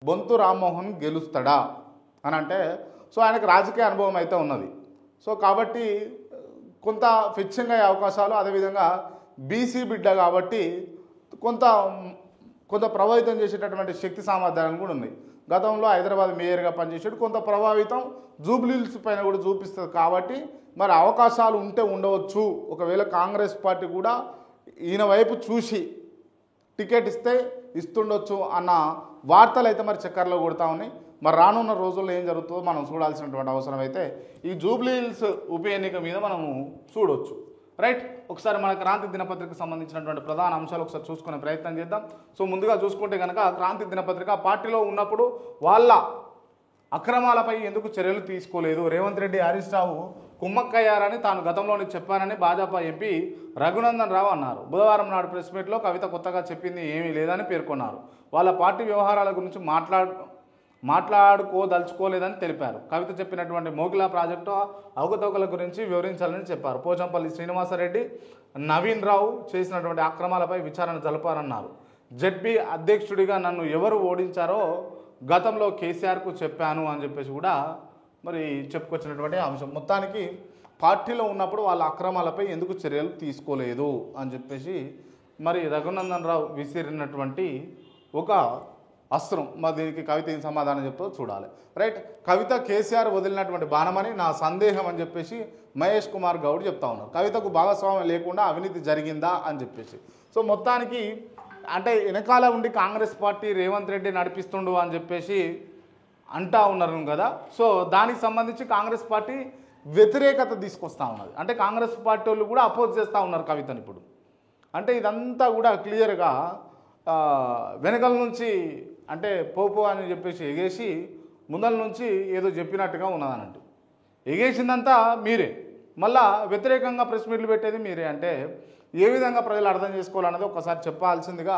బొంతు రామ్మోహన్ గెలుస్తాడా అని అంటే సో ఆయనకు రాజకీయ అనుభవం అయితే ఉన్నది. సో కాబట్టి కొంత ఫిక్సింగ్ అయ్యే అవకాశాలు, అదేవిధంగా బీసీ బిడ్డ కాబట్టి కొంత కొంత ప్రభావితం చేసేటటువంటి శక్తి సామర్థ్యాలు కూడా ఉన్నాయి. గతంలో హైదరాబాద్ మేయర్గా పనిచేసాడు, కొంత ప్రభావితం జూబ్లీహిల్స్ పైన కూడా చూపిస్తుంది. కాబట్టి మరి అవకాశాలు ఉంటే ఉండవచ్చు. ఒకవేళ కాంగ్రెస్ పార్టీ కూడా ఈయన వైపు చూసి టికెట్ ఇస్తే ఇస్తుండొచ్చు అన్న వార్తలు అయితే మరి చక్కర్లో కొడతా ఉన్నాయి. మరి రానున్న రోజుల్లో ఏం జరుగుతుందో మనం చూడాల్సినటువంటి అవసరం అయితే ఈ జూబ్లీహిల్స్ ఉప ఎన్నిక మీద మనము చూడవచ్చు. రైట్, ఒకసారి మన క్రాంతి దినపత్రికకు సంబంధించినటువంటి ప్రధాన అంశాలు ఒకసారి చూసుకునే ప్రయత్నం చేద్దాం. సో ముందుగా చూసుకుంటే కనుక క్రాంతి దినపత్రిక పార్టీలో ఉన్నప్పుడు వాళ్ళ అక్రమాలపై ఎందుకు చర్యలు తీసుకోలేదు, రేవంత్ రెడ్డి హరీష్ రావు కుమ్మక్కయ్యారని తాను గతంలోనే చెప్పానని భాజపా ఎంపీ రఘునందన్ రావు అన్నారు. బుధవారం నాడు ప్రెస్ మీట్లో కవిత కొత్తగా చెప్పింది ఏమీ లేదని పేర్కొన్నారు. వాళ్ళ పార్టీ వ్యవహారాల గురించి మాట్లాడుకోదలుచుకోలేదని తెలిపారు. కవిత చెప్పినటువంటి మోగిలా ప్రాజెక్టు అవకతవకల గురించి వివరించాలని చెప్పారు. పోచంపల్లి శ్రీనివాసరెడ్డి, నవీన్ రావు చేసినటువంటి అక్రమాలపై విచారణ జరపాలన్నారు. జడ్పీ అధ్యక్షుడిగా నన్ను ఎవరు ఓడించారో గతంలో కేసీఆర్కు చెప్పాను అని చెప్పేసి కూడా మరి చెప్పుకొచ్చినటువంటి అంశం. మొత్తానికి పార్టీలో ఉన్నప్పుడు వాళ్ళ అక్రమాలపై ఎందుకు చర్యలు తీసుకోలేదు అని చెప్పేసి మరి రఘునందన్ రావు విసిరినటువంటి ఒక అస్త్రం. మరి దీనికి కవిత ఏం సమాధానం చెప్తో చూడాలి. రైట్, కవిత కేసీఆర్ వదిలినటువంటి బాణమని నా సందేహం అని చెప్పేసి మహేష్ కుమార్ గౌడ్ చెప్తా ఉన్నారు. కవితకు భాగస్వామ్యం లేకుండా అవినీతి జరిగిందా అని చెప్పేసి. సో మొత్తానికి అంటే వెనకాల ఉండి కాంగ్రెస్ పార్టీ రేవంత్ రెడ్డి నడిపిస్తుండు అని చెప్పేసి అంటా ఉన్నారు కదా. సో దానికి సంబంధించి కాంగ్రెస్ పార్టీ వ్యతిరేకత తీసుకొస్తూ ఉన్నది. అంటే కాంగ్రెస్ పార్టీ వాళ్ళు కూడా అపోజ్ చేస్తూ ఉన్నారు కవితని ఇప్పుడు. అంటే ఇదంతా కూడా క్లియర్గా వెనకల నుంచి అంటే పోపో అని చెప్పేసి ఎగేసి ముందల నుంచి ఏదో చెప్పినట్టుగా ఉన్నదన్నట్టు. ఎగేసిందంతా మీరే, మళ్ళా వ్యతిరేకంగా ప్రెస్ మీట్లు పెట్టేది మీరే. అంటే ఏ విధంగా ప్రజలు అర్థం చేసుకోవాలన్నది ఒకసారి చెప్పాల్సిందిగా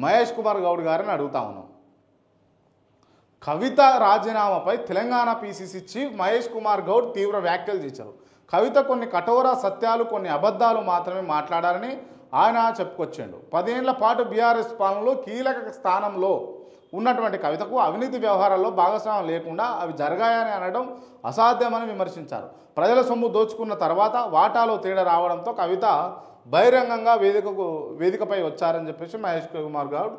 మహేష్ కుమార్ గౌడ్ గారిని అడుగుతా ఉన్నాం. కవిత రాజీనామాపై తెలంగాణ పీసీసీ చీఫ్ మహేష్ కుమార్ గౌడ్ తీవ్ర వ్యాఖ్యలు చేశారు. కవిత కొన్ని కఠోర సత్యాలు, కొన్ని అబద్ధాలు మాత్రమే మాట్లాడారని ఆయన చెప్పుకొచ్చాడు. 10 ఏళ్ల పాటు బీఆర్ఎస్ పాలనలో కీలక స్థానంలో ఉన్నటువంటి కవితకు అవినీతి వ్యవహారాల్లో భాగస్వామ్యం లేకుండా అవి జరగాయని అనడం అసాధ్యమని విమర్శించారు. ప్రజల సొమ్ము దోచుకున్న తర్వాత వాటాలో తేడా రావడంతో కవిత బహిరంగంగా వేదికపై వచ్చారని చెప్పేసి మహేష్ కుమార్ గౌడ్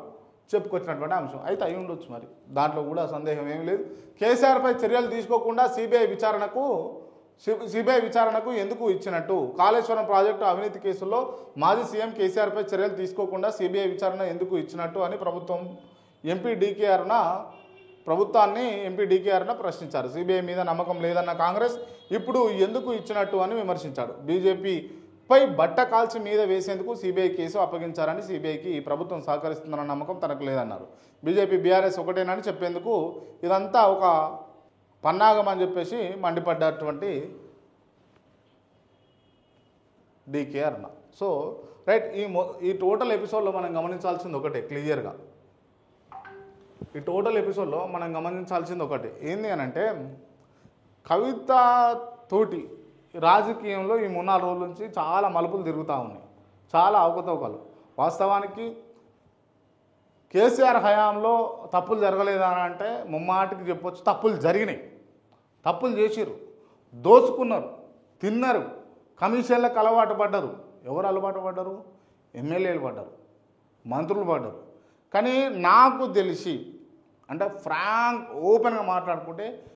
చెప్పుకొచ్చినటువంటి అంశం అయితే అయి ఉండొచ్చు. మరి దాంట్లో కూడా సందేహం ఏమీ లేదు. కేసీఆర్పై చర్యలు తీసుకోకుండా సిబిఐ విచారణకు ఎందుకు ఇచ్చినట్టు, కాళేశ్వరం ప్రాజెక్టు అవినీతి కేసుల్లో మాజీ సీఎం కేసీఆర్పై చర్యలు తీసుకోకుండా సిబిఐ విచారణ ఎందుకు ఇచ్చినట్టు అని ప్రభుత్వాన్ని ఎంపీ డీకేఆర్ను ప్రశ్నించారు. సిబిఐ మీద నమ్మకం లేదన్న కాంగ్రెస్ ఇప్పుడు ఎందుకు ఇచ్చినట్టు అని విమర్శించాడు. బీజేపీపై బట్ట కాల్చి మీద వేసేందుకు సిబిఐ కేసు అప్పగించారని, సిబిఐకి ప్రభుత్వం సహకరిస్తుందన్న నమ్మకం తనకు లేదన్నారు. బీజేపీ బీఆర్ఎస్ ఒకటేనని చెప్పేందుకు ఇదంతా ఒక పన్నాగం అని చెప్పేసి మండిపడ్డటువంటి డీకేఆర్. సో రైట్, ఈ టోటల్ ఎపిసోడ్లో మనం గమనించాల్సింది ఒకటే క్లియర్గా. ఈ టోటల్ ఎపిసోడ్లో మనం గమనించాల్సింది ఒకటి ఏంది అని అంటే, కవిత తోటి రాజకీయంలో ఈ 3-4 రోజుల నుంచి చాలా మలుపులు తిరుగుతూ ఉన్నాయి, చాలా అవకతవకలు. వాస్తవానికి కేసీఆర్ హయాంలో తప్పులు జరగలేదా అని అంటే ముమ్మాటికి చెప్పొచ్చు, తప్పులు జరిగినాయి. తప్పులు చేసిర్రు, దోచుకున్నారు, తిన్నారు, కమిషన్లకు అలవాటు పడ్డారు. ఎవరు అలవాటు పడ్డారు? ఎమ్మెల్యేలు పడ్డారు, మంత్రులు పడ్డారు. కానీ నాకు తెలిసి అంటే ఫ్రాంక్ ఓపెన్గా మాట్లాడుకుంటే